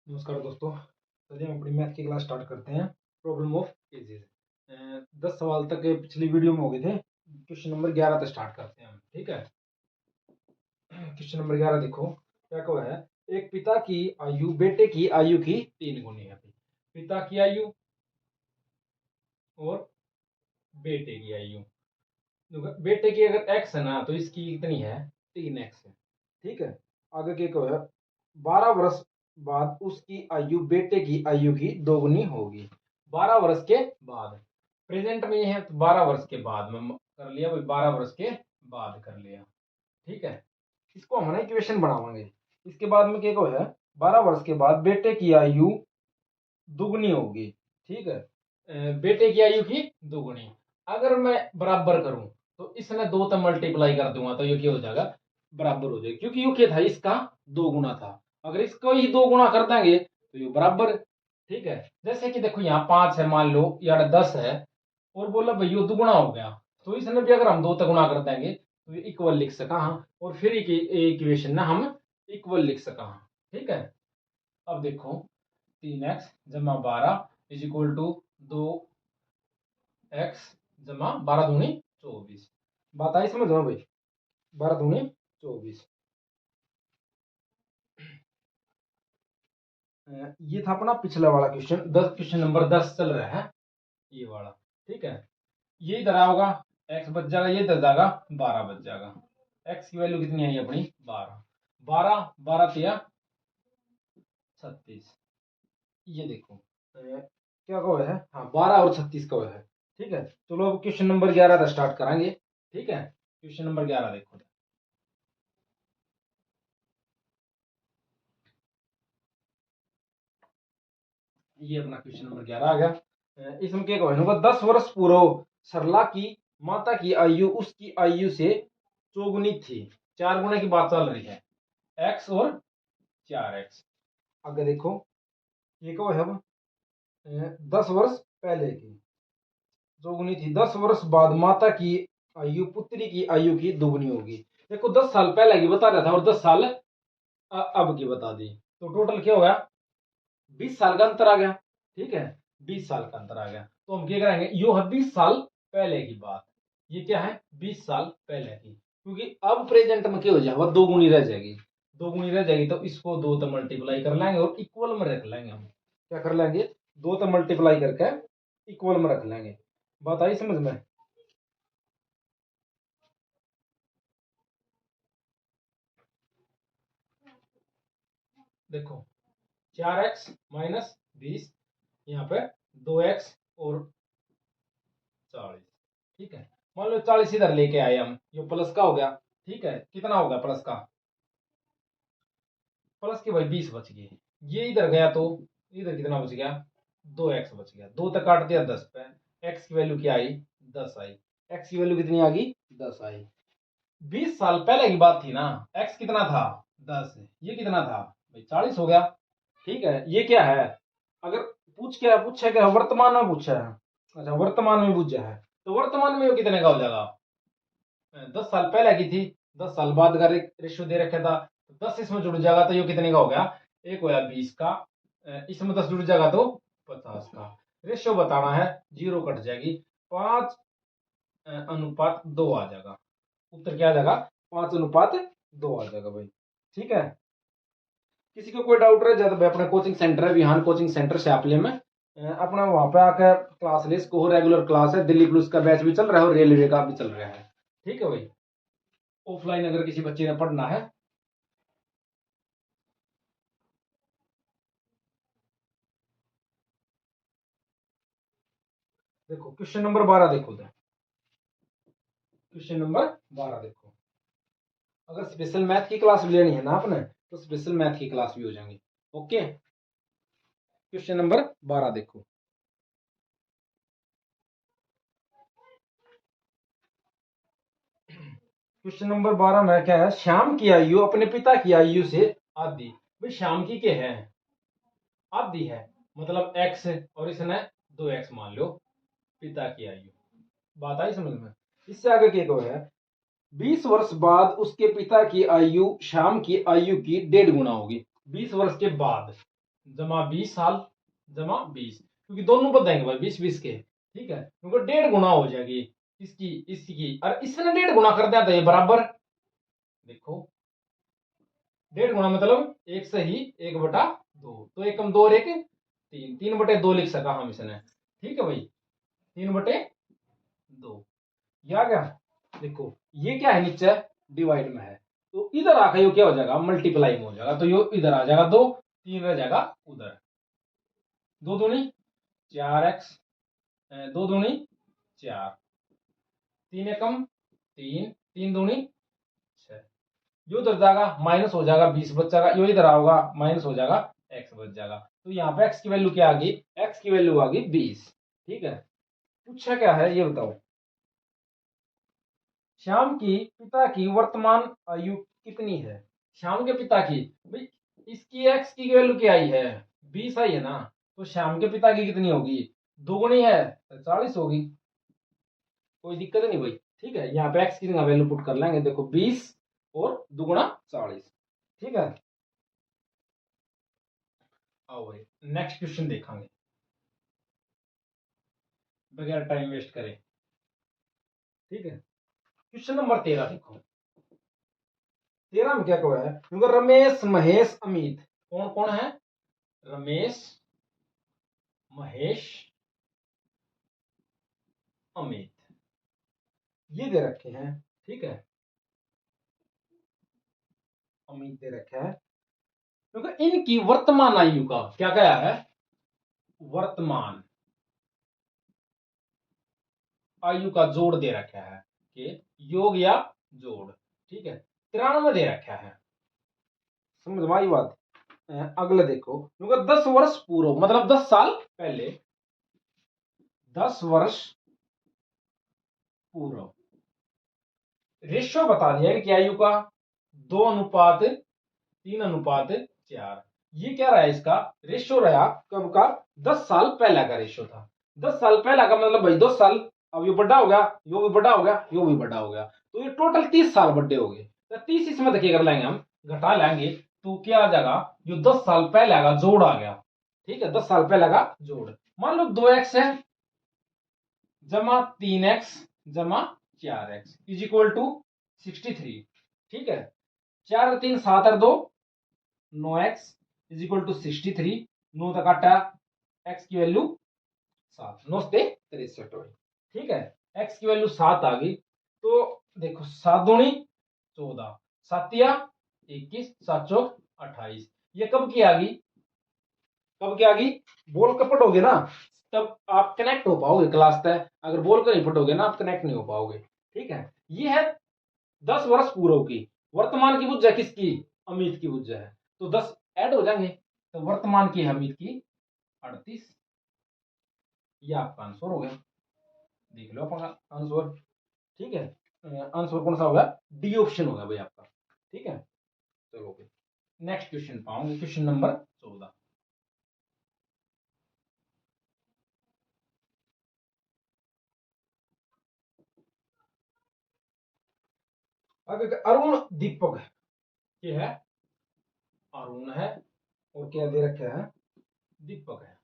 नमस्कार दोस्तों। चलिए हम अपनी मैथ की क्लास स्टार्ट करते हैं। Problem of edges. 10 सवाल तक पिछली वीडियो में हो गए थे। क्वेश्चन नंबर 11 तक स्टार्ट करते हैं हम। ठीक है। क्वेश्चन नंबर 11 देखो क्या कहा है। एक पिता की आयु बेटे की आयु की 3 गुनी है। पिता की आयु और बेटे की आयु। बेटे की अगर x है ना तो इसकी कितनी है, 3x है। ठीक है। आगे क्या कहा है, 12 वर्ष बाद उसकी आयु बेटे की आयु की दोगुनी होगी। 12 वर्ष के बाद, प्रेजेंट में ये है तो 12 वर्ष के बाद में कर लिया भाई, 12 वर्ष के बाद कर लिया। ठीक है। इसको हम ना इक्वेशन बनावांगे। इसके बाद में क्या कहा है, 12 वर्ष के बाद बेटे की आयु दुगनी होगी। ठीक है। बेटे की आयु की दुगनी। अगर मैं बराबर करूं तो इसने 2 से मल्टीप्लाई कर दूंगा तो ये क्या हो जाएगा, बराबर हो जाएगा। क्योंकि ये क्या था, इसका 2 गुना था। अगर इसको ही 2 गुना कर देंगे तो ये बराबर। ठीक है। जैसे कि देखो यहाँ 5 है, मान लो या 10 है, और बोला भाई ये दुगुना हो गया, तो इसने भी अगर हम 2 से गुना कर देंगे तो ये इक्वल लिख सका हम, और फिर इक्वेशन ना हम इक्वल लिख सका हम। ठीक है। अब देखो 3x जमा 12 इज इक्वल टू 2x जमा 12 दूनी 24। बात आई समझ में भाई, 12 दूनी 24। ये था अपना पिछला वाला क्वेश्चन। क्वेश्चन नंबर 10 चल रहा है ये वाला। ठीक है। ये इधर आओगा, x बच जाएगा, ये इधर जाएगा, 12 बच जाएगा। x की वैल्यू कितनी आई अपनी, 12। 12 12 तिया 36। ये देखो क्या कहो है, हाँ 12 और 36 कहो है। ठीक है। चलो अब क्वेश्चन नंबर 11 का स्टार्ट करेंगे। ठीक है। क्वेश्चन नंबर 11 देखो। ये अपना क्वेश्चन नंबर 11 आ गया। इसमें क्या कहो, 10 वर्ष पूर्व सरला की माता की आयु उसकी आयु से चौगुनी थी। 4 गुना की बात चल रही है, x और 4x। आगे देखो ये कहो है, 10 वर्ष पहले की दोगुनी थी। 10 वर्ष बाद माता की आयु पुत्री की आयु की दोगुनी होगी। देखो 10 साल पहले की बता रहा था और 10 साल अब की बता दी, तो टोटल क्या हो गया, 20 साल का अंतर आ गया। ठीक है। 20 साल का अंतर आ गया, तो हम क्या करेंगे, यो है 20 साल पहले की बात। ये क्या है, 20 साल पहले की। क्योंकि अब प्रेजेंट में क्या हो जाएगा, दो गुनी रह जाएगी। दो गुनी रह जाएगी तो इसको 2 से मल्टीप्लाई कर लेंगे और इक्वल में रख लेंगे हम। क्या कर लेंगे, 2 से मल्टीप्लाई करके इक्वल में रख लेंगे। बात आई समझ में। देखो 4x माइनस 20, यहाँ पे 2x और 40। ठीक है। मान लो 40 इधर लेके आए हम, ये प्लस का हो गया। ठीक है। कितना होगा प्लस का, प्लस के भाई 20 बच गए। ये इधर गया तो इधर कितना बच गया, 2x बच गया। 2 तक काट दिया 10 पे, x की वैल्यू क्या आई, 10 आई। x की वैल्यू कितनी आ गई, 10 आई। 20 साल पहले की बात थी ना, x कितना था, 10। ये कितना था भाई, 40 हो गया। ठीक है। ये क्या है, अगर पूछा क्या, वर्तमान में पूछा है। अच्छा वर्तमान में पूछा है, तो वर्तमान में वो कितने का हो जाएगा, 10 साल पहले की थी, 10 साल बाद का रेशियो दे रखा था, 10 इसमें जुड़ जाएगा तो ये कितने का हो गया, एक होया 20 का, इसमें 10 जुड़ जाएगा तो 50 का। रेशियो बताना है, 0 कट जाएगी, 5:2 आ जाएगा। उत्तर क्या आ जाएगा, 5:2 आ जाएगा भाई। ठीक है। किसी को कोई डाउट रह जाए तो भाई अपना कोचिंग सेंटर है विहान कोचिंग सेंटर शापले में, अपना वहां पे आकर क्लास ले इसको। रेगुलर क्लास है, दिल्ली पुलिस का बैच भी चल रहा है और रेलवे का भी चल रहा है। ठीक है भाई। ऑफलाइन अगर किसी बच्चे ने पढ़ना है। देखो क्वेश्चन नंबर 12 देखो, क्वेश्चन नंबर 12 देखो। अगर स्पेशल मैथ की क्लास भी लेनी है ना आपने, तो स्पेशल मैथ की क्लास भी हो जाएंगी। ओके। क्वेश्चन नंबर 12 देखो। क्वेश्चन नंबर 12 में क्या है, श्याम की आयु अपने पिता की आयु से आधी। भाई श्याम की क्या है, आधी है, मतलब x, और इसने 2x मान लो पिता की आयु। बात आई समझ में। इससे आगे क्या को है, 20 वर्ष बाद उसके पिता की आयु श्याम की आयु की 1.5 गुना होगी। 20 वर्ष के बाद, जमा 20 साल जमा 20, क्योंकि दोनों बदलेंगे भाई 20 20 के, ठीक है, क्योंकि 1.5 गुना हो जाएगी इसकी इसकी, और इसने 1.5 गुना कर दिया था ये बराबर, देखो 1.5 गुना मतलब 1 से ही 1/2, तो 1 कम 2 और 1 3, 3/2 लिख सका हम इसने, ठीक है भाई 3/2, ये आ गया। देखो ये क्या है, नीचे डिवाइड में है, तो इधर आकर ये क्या हो जाएगा, मल्टीप्लाई में हो जाएगा, तो ये इधर आ जाएगा 2, 3 रह जाएगा उधर, 2 दूनी 4x, 2 दूनी 4, 3 एकम 3, 3 दूनी 6, जो उधर जाएगा माइनस हो जाएगा 20 बच जाएगा, यो इधर आओगा माइनस हो जाएगा x बच जाएगा, तो यहाँ पे x की वैल्यू क्या आ गई, x की वैल्यू आ गई 20, ठीक है। पूछा क्या है ये बताओ, श्याम की पिता की वर्तमान आयु कितनी है, श्याम के पिता की, भाई इसकी x की वैल्यू क्या आई है 20 आई है ना, तो श्याम के पिता की कितनी होगी, दोगुनी है तो 40 होगी, कोई दिक्कत नहीं भाई, ठीक है। यहाँ पे x की वैल्यू पुट कर लेंगे, देखो 20 और दुगुना 40, ठीक है। आओ भाई नेक्स्ट क्वेश्चन देखेंगे बगैर टाइम वेस्ट करे, ठीक है। क्वेश्चन नंबर 13 देखो, 13 में क्या कहा है, क्योंकि रमेश महेश अमित, कौन कौन है, रमेश महेश अमित, ये दे रखे हैं, ठीक है, अमित दे रखा है, क्योंकि इनकी वर्तमान आयु का क्या क्या है, वर्तमान आयु का जोड़ दे रखा है कि योग या जोड़, ठीक है, 93 दे रखा है, समझ में आई बात। अगले देखो, क्योंकि 10 वर्ष पूर्व मतलब 10 साल पहले, 10 वर्ष पूर्व, रेशियो बता दिया कि आयु का 2:3:4, ये क्या रहा इसका रेशियो रहा, कब का, 10 साल पहले का रेशियो था, 10 साल पहले का मतलब भाई 10 साल, अब ये बड़ा हो गया, यो भी बड़ा हो गया, यो भी बड़ा हो गया, तो ये टोटल 30 साल बड़े हो गए, तो 30 इसमें देखिए कर लेंगे हम, घटा लेंगे तो क्या आ जाएगा, जो 10 साल पहले का जोड़ आ गया, ठीक है, 10 साल पहले का जोड़, मान लो 2x है जमा 3x जमा 4x इज इक्वल टू 63, ठीक है, 4 और 3 7 और 2 9x इज इक्वल टू 63, 9 तक काटा x की वैल्यू 7, 9 से 63, ठीक है, x की वैल्यू 7 आ गई, तो देखो 7 दूनी 14, 7 या 21, 7 चौक 28, ये कब की आ गई, कब की आ गई, बोल कब पढ़ोगे ना तब आप कनेक्ट हो पाओगे क्लास तक, अगर बोल कर नहीं पढ़ोगे ना आप कनेक्ट नहीं हो पाओगे, ठीक है। ये है 10 वर्ष पूर्व की, वर्तमान की बुझ किसकी, अमित की बुझ है, तो 10 ऐड हो जाएंगे, तो वर्तमान की अमित की 38, ये आपका आंसर हो गया, देख लो अपना आंसर, ठीक है, आंसर कौन सा होगा, डी ऑप्शन होगा भाई आपका, ठीक है। चलो नेक्स्ट क्वेश्चन पाऊंगे, क्वेश्चन नंबर 14, अरुण दीपक, ये है अरुण है और क्या दे रखा है, दीपक है,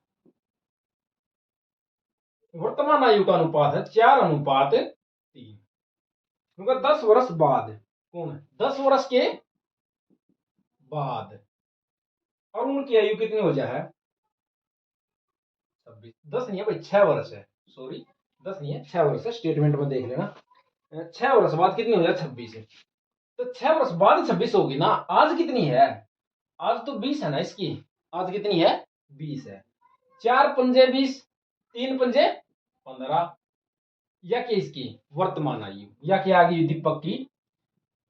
वर्तमान आयु का अनुपात है 4:3, क्योंकि 10 वर्ष बाद, कौन है 10 वर्ष के बाद अरुण की आयु कितनी हो जाए, 26, 10 नहीं है भाई 6 वर्ष है, सॉरी 10 नहीं है 6 वर्ष है, स्टेटमेंट में देख लेना, 6 वर्ष बाद कितनी हो जाए 26 है, तो 6 वर्ष बाद 26 होगी ना, आज कितनी है, आज तो 20 है ना इसकी, आज कितनी है 20 है, 4 पंजे 20, 3 पंजे 15, या कि इसकी वर्तमान आयु, या कि आ गई दीपक की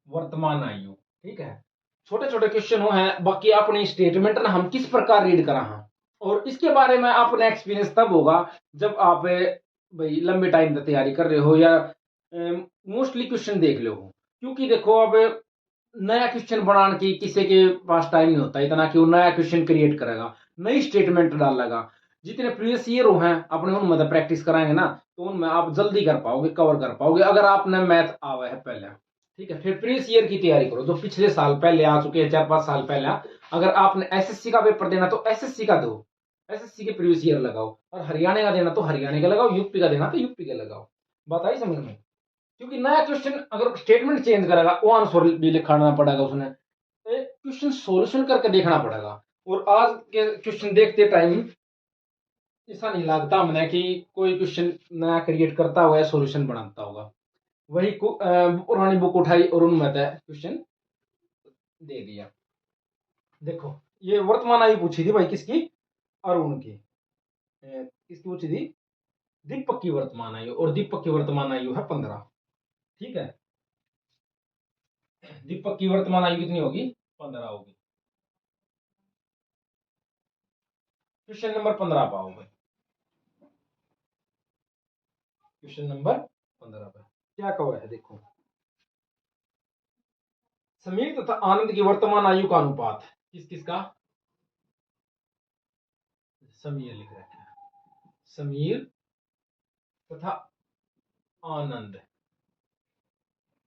वर्तमान आयु, ठीक है। छोटे छोटे क्वेश्चन हैं, बाकी अपनी स्टेटमेंट ना हम किस प्रकार रीड करा हाँ, और इसके बारे में अपना एक्सपीरियंस तब होगा जब आप भाई लंबे टाइम तक तैयारी कर रहे हो या मोस्टली क्वेश्चन देख लो हो, क्योंकि देखो अब नया क्वेश्चन बनाने की किसी के पास टाइम नहीं होता इतना कि वो नया क्वेश्चन क्रिएट करेगा, नई स्टेटमेंट डालेगा, जितने प्रीवियस ईयर हो हैं अपने उनमें मतलब प्रैक्टिस कराएंगे ना, तो उनमें आप जल्दी कर पाओगे, कवर कर पाओगे, अगर आपने मैथ आवा है पहले, ठीक है। फिर प्रीवियस ईयर की तैयारी करो, जो पिछले साल पहले आ चुके हैं 4-5 साल पहले, अगर आपने एसएससी का पेपर देना तो एसएससी का दो, एसएससी के प्रीवियस ईयर लगाओ, और हरियाणा का देना तो हरियाणा का लगाओ, यूपी का देना तो यूपी का लगाओ। बात आई समझ में? क्योंकि नया क्वेश्चन अगर स्टेटमेंट चेंज करेगा वो आंसर भी लिखाना पड़ेगा उसने, क्वेश्चन सॉल्यूशन करके देखना पड़ेगा। और आज के क्वेश्चन देखते टाइम ऐसा नहीं लगता हमने कि कोई क्वेश्चन नया क्रिएट करता हुआ है सॉल्यूशन बनाता होगा, वही पुरानी बुक उठाई और उनमें क्वेश्चन दे दिया। देखो ये वर्तमान आयु पूछी थी भाई किसकी, अरुण की। किसकी पूछी थी, दीपक की वर्तमान आयु, और दीपक की वर्तमान आयु है 15। ठीक है, दीपक की वर्तमान आयु कितनी होगी, 15 होगी। क्वेश्चन नंबर 15 पाओ भाई, क्वेश्चन नंबर 15 पे क्या कहा है देखो, समीर तथा आनंद की वर्तमान आयु का अनुपात, किस किसका, समीर लिख रखा है, समीर तथा आनंद,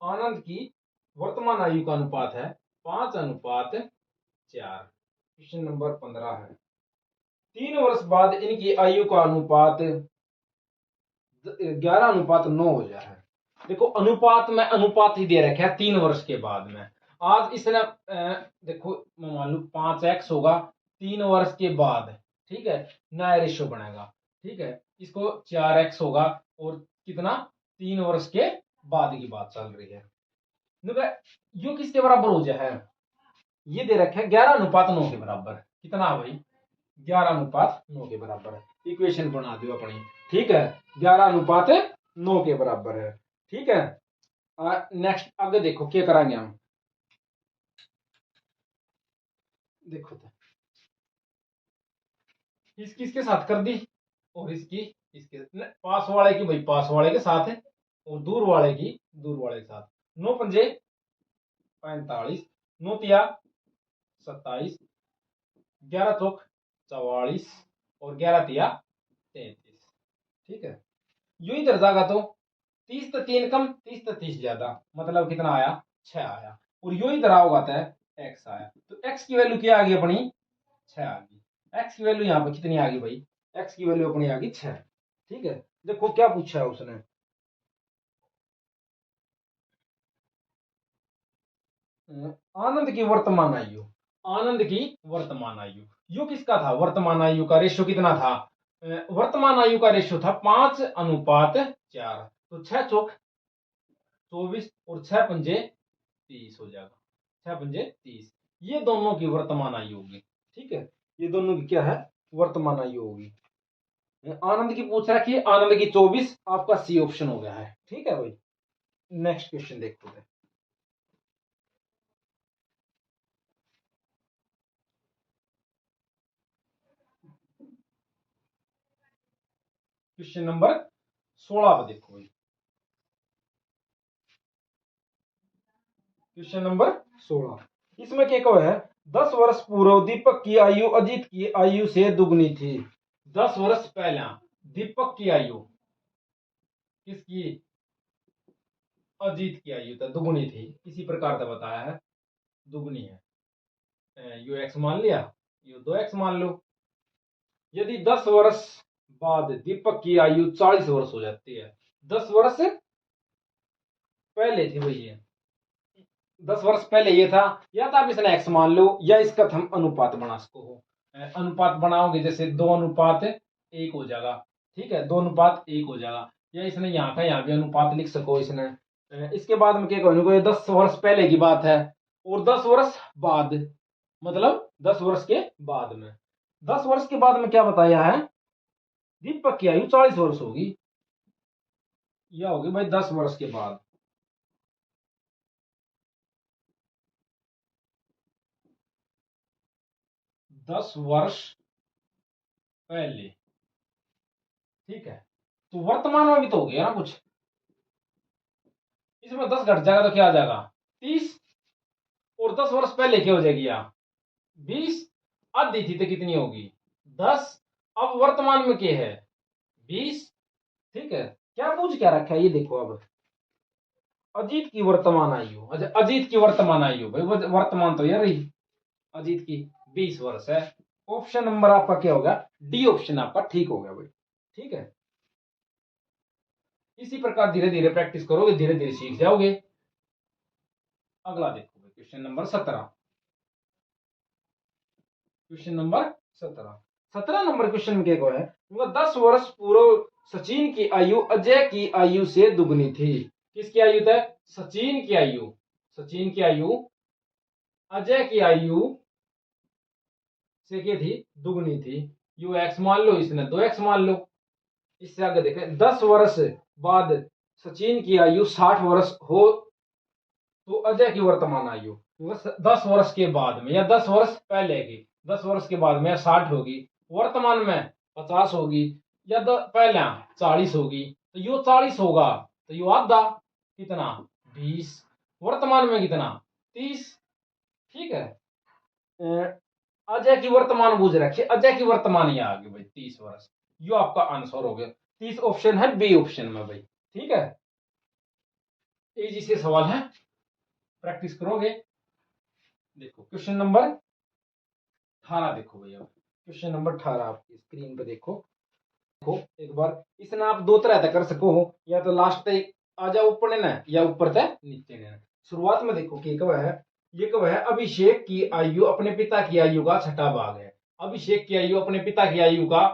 आनंद की वर्तमान आयु का अनुपात है 5:4। क्वेश्चन नंबर 15 है, 3 वर्ष बाद इनकी आयु का अनुपात 11:9 हो जाए है। देखो अनुपात में अनुपात ही दे रखा है 3 वर्ष के बाद में। आज इसने देखो मान लो 5x होगा 3 वर्ष के बाद, ठीक है, नया रेशियो बनेगा, ठीक है, इसको 4x होगा, और कितना 3 वर्ष के बाद की बात चल रही है। यो किसके बराबर हो जाए है, ये दे रखा है 11:9 के बराबर, कितना है भाई 11:9 के बराबर, इक्वेशन बना दो अपनी, ठीक है, 11:9 के बराबर है। ठीक है, नेक्स्ट आगे देखो क्या कराएंगे हम, देखो तो इसकी इसके साथ कर दी, और इसकी इसके पास वाले की भाई पास वाले के साथ है, और दूर वाले की दूर वाले के साथ। 9×5 45, 9×3 27, 11×4 44, और 11×3 33। ठीक है, यू इधर जाएगा तो 30 तो 3 कम, 30 तो 30 ज्यादा, मतलब कितना आया 6 आया, और यू इधर आओगा तो x आया, तो x की वैल्यू क्या आ गई अपनी 6 आ गई। x की वैल्यू यहाँ पे कितनी आ गई भाई, x की वैल्यू अपनी आ गई 6। ठीक है, देखो क्या पूछा है उसने, आनंद की वर्तमान आयु, आनंद की वर्तमान आयु, यू किसका था, वर्तमान आयु का रेशियो कितना था, वर्तमान आयु का रेशियो था 5:4, तो 6×4 24, और 6×5 30 हो जाएगा, 6×5 30, ये दोनों की वर्तमान आयु होगी। ठीक है, ये दोनों की क्या है वर्तमान आयु होगी। आनंद की पूछ रखी है, आनंद की 24, आपका सी ऑप्शन हो गया है। ठीक है भाई, नेक्स्ट क्वेश्चन देखते हैं, क्वेश्चन नंबर 16 पे देखो भाई, क्वेश्चन नंबर 16, इसमें क्या कहा है, 10 वर्ष पूर्व दीपक की आयु अजीत की आयु से दुगनी थी। 10 वर्ष पहला दीपक की आयु किसकी, अजीत की आयु तो दुगनी थी, इसी प्रकार से बताया है दुगनी है, यू x मान लिया, यू 2x मान लो। यदि 10 वर्ष बाद दीपक की आयु 40 वर्ष हो जाती है, 10 वर्ष पहले थी भाई ये, 10 वर्ष पहले ये था, या तो आप इसने x मान लो, या इसका हम अनुपात बना सको हो, अनुपात बनाओगे जैसे 2:1 हो जाएगा। ठीक है, 2:1 हो जाएगा, या इसने यहाँ का यहाँ भी अनुपात लिख सको इसने। इसके बाद में क्या कहूँ, ये 10 वर्ष पहले की बात है, और 10 वर्ष बाद मतलब 10 वर्ष के बाद में, 10 वर्ष के बाद में क्या बताया है, दीपक की आयु 40 वर्ष होगी, यह होगी भाई 10 वर्ष के बाद। 10 वर्ष पहले, ठीक है, तो वर्तमान में भी तो हो गया ना कुछ, इसमें 10 घट जाएगा तो क्या आ जाएगा 30, और 10 वर्ष पहले क्या हो जाएगी यहाँ 20, आधी थी तो कितनी होगी 10, अब वर्तमान में क्या है 20। ठीक है, क्या पूछ क्या रखा है ये देखो, अब अजीत की वर्तमान आयु, अच्छा अजीत की वर्तमान आयु भाई, वर्तमान तो यार रही अजीत की, 20 वर्ष है। ऑप्शन नंबर आपका क्या होगा? डी ऑप्शन आपका ठीक हो गया भाई। ठीक है, इसी प्रकार धीरे धीरे प्रैक्टिस करोगे, धीरे धीरे सीख जाओगे। अगला देखो भाई, question number 17। Question number 17, 17 number question में क्या है? 10 वर्ष पूर्व सचिन की आयु अजय की आयु से दुगनी थी। किसकी आयु था? सचिन की आयु। सचिन की आयु अजय की आयु से क्या थी? दुगनी थी। यू एक्स मान लो, इसने 2x मान लो। इससे आगे देखें, 10 वर्ष बाद सचिन की आयु 60 वर्ष हो तो अजय की वर्तमान आयु 10 वर्ष के बाद में या 10 वर्ष पहले की, 10 वर्ष के बाद में 60 होगी, वर्तमान में 50 होगी, या पहले 40 होगी, तो यो 40 होगा तो यो आधा कितना? 20। वर्तमान में कितना? 30। ठीक है, अजय की वर्तमान बूझ रखिए, अजय की वर्तमान ये आ गई भाई 30 वर्ष। यो आपका आंसर हो गया। 30 ऑप्शन है बी ऑप्शन में भाई। ठीक है, इजी से सवाल है, प्रैक्टिस करोगे। देखो क्वेश्चन नंबर 18 देखो भैया, क्वेश्चन नंबर 18 आपकी स्क्रीन पे देखो। देखो एक बार, इसने आप दो तरह तक कर सको हो, या तो लास्ट तक आ जाओ ऊपर ने या ऊपर तक नीचे ने। शुरुआत में देखो कि कब है, ये कब है? अभिषेक की आयु अपने पिता की आयु का छठा भाग है। अभिषेक की आयु अपने पिता की आयु का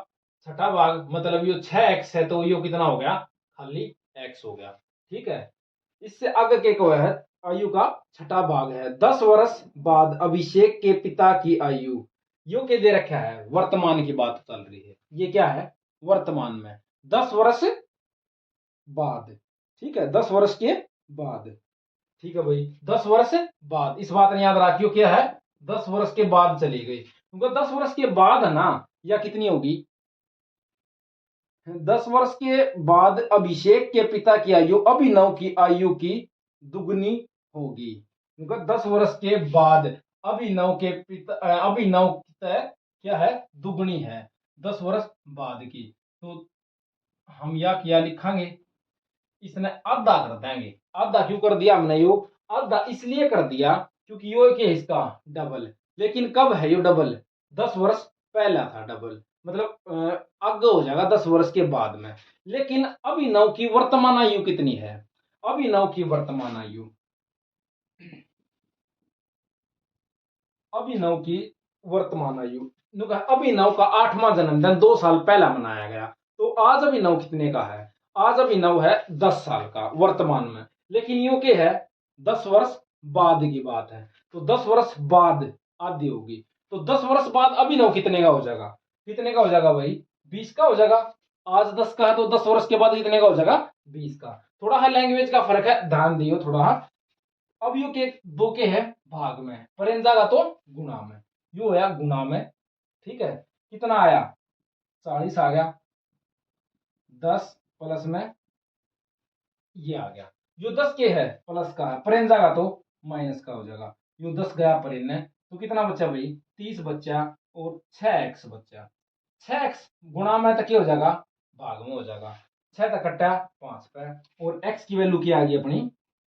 छठा भाग, मतलब ये 6x है तो ये कितना हो गया? खाली x हो गया। ठीक है, इससे आगे के कब है? आयु का छठा भाग है। 10 वर्ष बाद अभिषेक के पिता की आयु, यो के दे रखा है, वर्तमान की बात चल रही है। ये क्या है? वर्तमान में 10 वर्ष बाद। ठीक है, 10 वर्ष के बाद। ठीक है भाई, 10 वर्ष बाद, इस बात ने याद रखियो क्या है? 10 वर्ष के बाद चली गई, क्योंकि 10 वर्ष के बाद है ना, या कितनी होगी? 10 वर्ष के बाद अभिषेक के पिता की आयु अभिनव की आयु की दुगनी होगी, क्योंकि 10 वर्ष के बाद अभिनव के पिता, अभिनव की क्या है? दुगनी है 10 वर्ष बाद की। तो हम या क्या लिखांगे? इसने आधा कर देंगे। आधा क्यों कर दिया हमने? यो आधा इसलिए कर दिया क्योंकि यो क्या है इसका? डबल। लेकिन कब है यो डबल? 10 वर्ष पहला था डबल, मतलब आगे हो जाएगा 10 वर्ष के बाद में। लेकिन अभिनव की वर्तमान आयु कितनी है? अभिनव की वर्तमान आयु, अभिनव की वर्तमान आयु, अभिनव का 8वां जन्मदिन 2 साल पहला मनाया गया, तो आज अभिनव कितने का है? आज अभिनव है 10 साल का वर्तमान में। लेकिन यो के है 10 वर्ष बाद की बात है, तो 10 वर्ष बाद आदि होगी, तो 10 वर्ष बाद अभिनव कितने का हो जाएगा? कितने का हो जाएगा भाई? 20 का हो जाएगा। आज 10 का है तो 10 वर्ष के बाद कितने का हो जाएगा? 20 का। थोड़ा है लैंग्वेज का फर्क है, ध्यान दियो थोड़ा। अब यू के दो के है भाग में, परेन जाएगा तो गुणा में, यू होया गुणा में। ठीक है, कितना आया? 40 आ गया, 10 प्लस में ये आ गया। जो 10 के है प्लस का है, परेन जाएगा तो माइनस का हो जाएगा। यू 10 गया परेन ने, तो कितना बचा भाई? 30 बच्चा, और 6x बच्चा। 6x गुणा में तो क्या हो जाएगा? भाग में हो जाएगा। 6 तक कट्टा 5 पे, और x की वैल्यू क्या आ गई अपनी?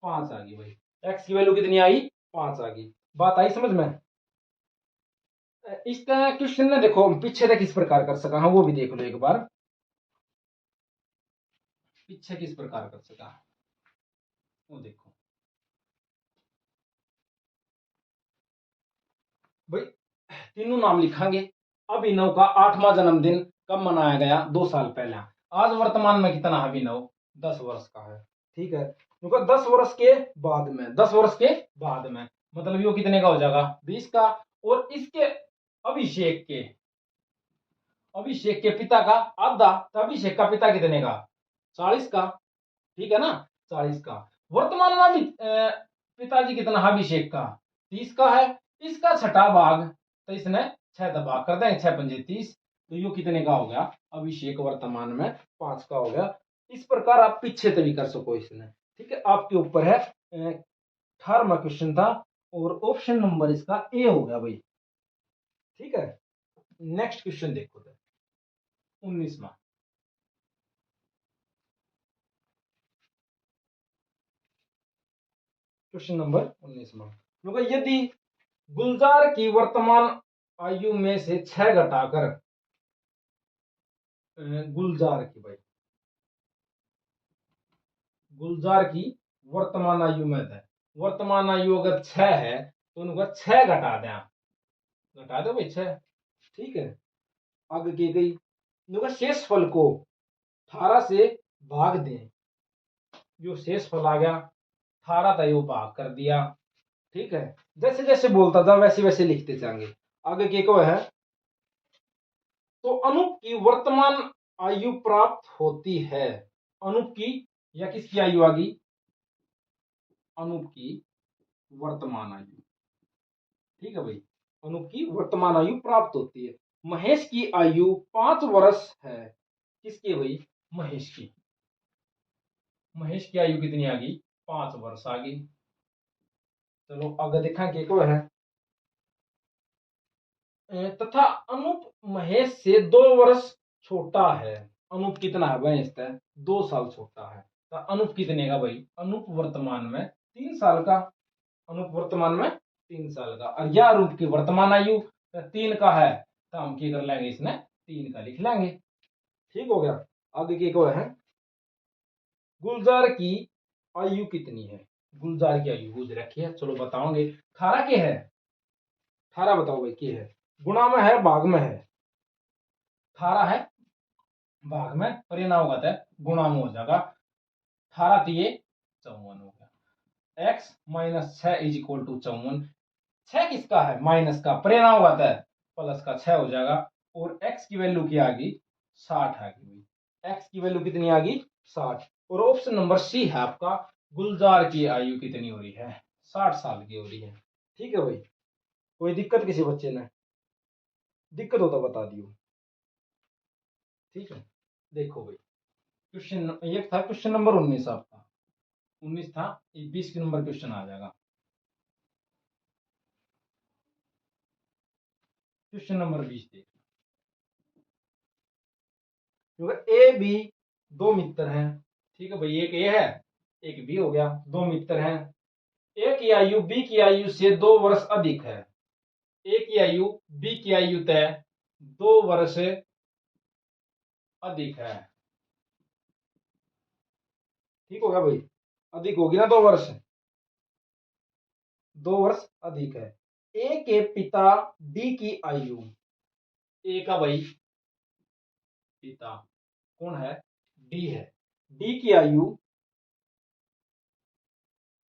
5 आ गई भाई। x की वैल्यू कितनी आई? 5 आ गई। बात आई समझ में? इस तरह क्वेश्चन ने देखो पीछे तक किस प्रकार कर सका, हाँ वो भी देख लो एक बार, पीछे किस प्रकार कर सका वो देखो भाई। तीनों नाम लिखांगे। अभिनव का 8वां जन्मदिन कब मनाया गया? 2 साल पहले। आज वर्तमान में कितना है अभिनव? 10 वर्ष का है। ठीक है, क्योंकि 10 वर्ष के बाद में, 10 वर्ष के बाद में मतलब यो कितने का हो जाएगा? 20 का। और इसके अभिषेक के, अभिषेक के पिता का आधा, तो अभिषेक का पिता कितने का? 40 का। ठीक है ना, 40 का। वर्तमान में भी पिताजी कितना है अभिषेक का? 30 का है। इसका छठा भाग, तो इसने 6 भाग कर देंगे, 6 पंजे 30, तो यो कितने का हो गया? अभिषेक वर्तमान में 5 का हो गया। इस प्रकार आप पीछे से भी कर सको इसने। ठीक है, आपके ऊपर है। 18वां क्वेश्चन था, और ऑप्शन नंबर इसका ए हो गया भाई। ठीक है, नेक्स्ट क्वेश्चन देखो, 19वां। क्वेश्चन नंबर 19वां, यदि गुलजार की वर्तमान आयु में से 6 घटाकर गुलजार की भाई, गुलजार की वर्तमान आयु में है। वर्तमान आयु अगर 6 है तो उनको 6 घटा दें, घटा दो भाई 6। ठीक है, आगे की गई इनका शेष फल को 18 से भाग दें। जो शेष फल आ गया 18 था, वो भाग कर दिया। ठीक है, जैसे जैसे बोलता था वैसे वैसे लिखते जाएंगे। आगे की को है तो अनूप की वर्तमान आयु प्राप्त होती है। अनूप की या किसकी आयु आ गई? अनूप की वर्तमान आयु। ठीक है भाई, अनूप की वर्तमान आयु प्राप्त होती है। महेश की आयु 5 वर्ष है। किसकी भाई? महेश की। महेश की आयु कितनी आ गई? 5 वर्ष आ गई। चलो आगे देखा कि को है तथा अनूप महेश से 2 वर्ष छोटा है। अनूप कितना है महेश से? 2 साल छोटा है। तो अनूप कितने का भाई? अनूप वर्तमान में 3 साल का। अनूप वर्तमान में 3 साल का, और यह अनूप की वर्तमान आयु 3 का है, तो हम क्या कर लेंगे? इसमें 3 का लिख लेंगे। ठीक हो गया। आगे की को है गुलजार की आयु कितनी है? गुलजार की आयु गुज रखी है, चलो बताओगे। 18 के है, 18 बताओ भाई की है? गुणा में है भाग में है? 18 है भाग में, परिणाम होगा था गुणा में हो जाएगा। 18 दिए 54 हो गया। x minus 6 is equal to 54। 6 किसका है? माइनस का। परिणाम होगा था प्लस का 6 हो जाएगा। और x की वैल्यू क्या आ गई? 60 आ गई। x की वैल्यू कितनी आ गई? 60। और ऑप्शन नंबर सी है आपका, गुलजार की आयु कितनी हो रही है? 60 साल की हो रही है। ठीक है भाई, कोई दिक्कत किसी बच्चे ने? दिक्कत हो तो बता दियो। ठीक है, देखो भाई क्वेश्चन एक था, क्वेश्चन नंबर 19 आपका 19 था, 20 के नंबर क्वेश्चन आ जाएगा। क्वेश्चन नंबर 20 देख, ए बी 2 मित्र हैं। ठीक है भाई, एक ए है एक बी हो गया, 2 मित्र हैं। ए की आयु बी की आयु से 2 वर्ष अधिक है। ए की आयु बी की आयु तय 2 वर्ष अधिक है। ठीक हो गया भाई, अधिक होगी ना 2 वर्ष, 2 वर्ष अधिक है। ए के पिता डी की आयु, ए का भाई पिता कौन है? डी है। डी की आयु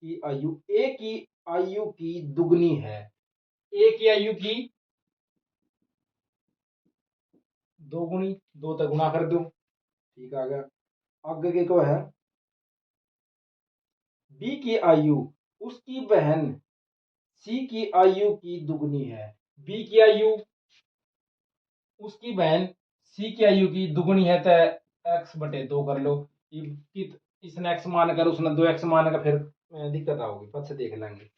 ए की आयु की दुगनी है। ए की आयु की दोगुनी, 2 तक गुणा कर दो। ठीक आ गया। आगे के को है बी की आयु उसकी बहन सी की आयु की दुगनी है। बी की आयु उसकी बहन सी की आयु की दुगनी है, तो एक्स बटे 2 कर लो। इसने एक्स मानकर उसने 2x मानकर, फिर दिक्कत आओगी, पद से देख लेंगे।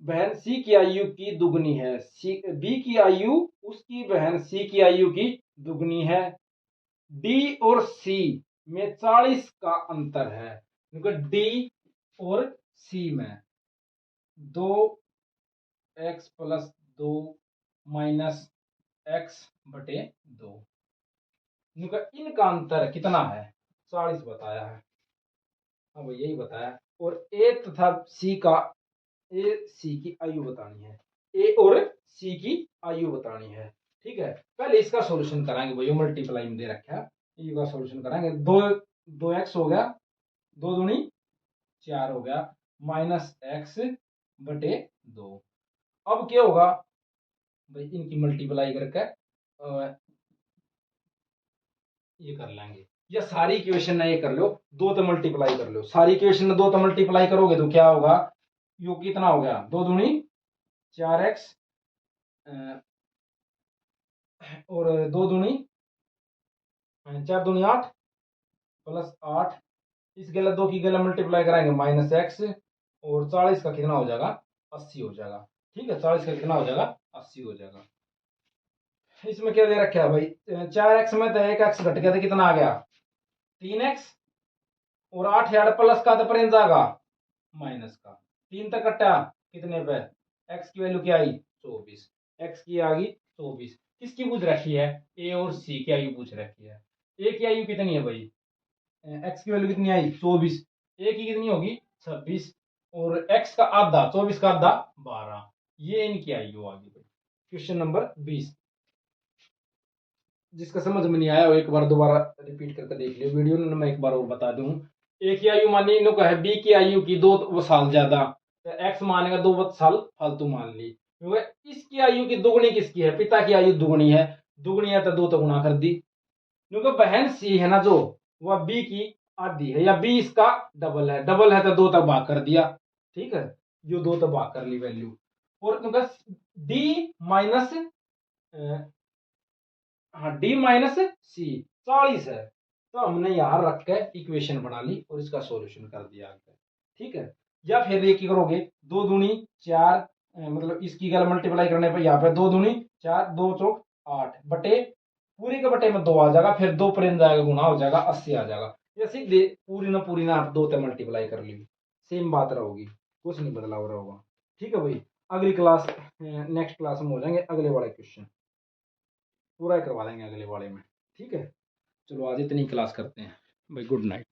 बहन सी की आयु की दुगनी है, सी बी की आयु उसकी बहन सी की आयु की दुगनी है। डी और सी में 40 का अंतर है, क्योंकि डी और सी में 2x+2 माइनस x बटे 2, इनका अंतर कितना है? 40 बताया है। अब यही बताया। और ए तथा सी का, ए सी की आयु बतानी है, ए और सी की आयु बतानी है। ठीक है, पहले इसका सॉल्यूशन कराएंगे भाई, मल्टीप्लाई में दे रखा है, इसका सॉल्यूशन कराएंगे। 2x हो गया, 2 दूनी 4 हो गया, माइनस x बटे 2। अब क्या होगा भाई, इनकी मल्टीप्लाई करके ये कर लेंगे, या सारी इक्वेशन ना ये कर लो, 2 तो मल्टीप्लाई कर लो। सारी इक्वेशन में 2 तो मल्टीप्लाई करोगे तो क्या होगा? यू कितना हो गया? 2 दूनी 4x और 2 दूनी 4 दूनी 8 प्लस 8, इस गलत 2 की गलत मल्टीप्लाई कराएंगे माइनस x, और 40 का कितना हो जाएगा? 80 हो जाएगा। ठीक है, 40 का कितना हो जाएगा? 80 हो जाएगा। इसमें क्या दे रखा है भाई? 4x में तो 1x घट गया, तो कितना आ गया? 3x, और 8 यार प्लस का तो प्रेम जाएगा माइनस का, 3 तक कटा कितने पे? x की वैल्यू क्या आई? 24। एक्स की आ गई 24। किसकी पूछ रखी है? ए और सी की आयु पूछ रखी है। ए की आयु कितनी है भाई? एक्स की वैल्यू कितनी आई? 24। ए की कितनी होगी? 26। और एक्स का आधा, 24 का आधा 12। ये इनकी आयु आ गई भाई। Question number 20। जिसका समझ में नहीं आया वो एक बार दोबारा रिपीट करके देख लियो वीडियो ने, मैं एक बार और बता दूं। ए की आयु मानी इन्हों का है बी की आयु की 2 साल ज्यादा, तो एक्स मानेगा 2 साल फालतू मान ली, क्योंकि इसकी आयु की दुगनी किसकी है? पिता की आयु दुगनी है। दुगनी है तो 2 तो गुणा कर दी, क्योंकि बहन सी है ना जो, वह बी की आधी है, या बी इसका डबल है। डबल है तो 2 तक भाग कर दिया। ठीक है, जो 2 तक भाग कर ली वैल्यू। और क्योंकि डी माइनस, हाँ डी माइनस सी 40 है, तो हमने यहां रख के इक्वेशन बना ली और इसका सॉल्यूशन कर दिया आगे। ठीक है, या फिर ये क्या करोगे? 2 दूनी 4, मतलब इसकी गल मल्टीप्लाई करने पर यहाँ पे 2 दूनी 4, 2 चौक 8 बटे, पूरी के बटे में 2 आ जाएगा, फिर 2 पर जाएगा गुना हो जाएगा 80 आ जाएगा। ये सीधे पूरी ना आप 2 से मल्टीप्लाई कर ली, सेम बात रहोगी, कुछ नहीं बदलाव रहेगा। ठीक है भाई, अगली क्लास, नेक्स्ट क्लास में हो जाएंगे अगले वाले क्वेश्चन, पूरा करवा देंगे अगले वाले में। ठीक है, चलो आज इतनी क्लास करते हैं भाई, गुड नाइट।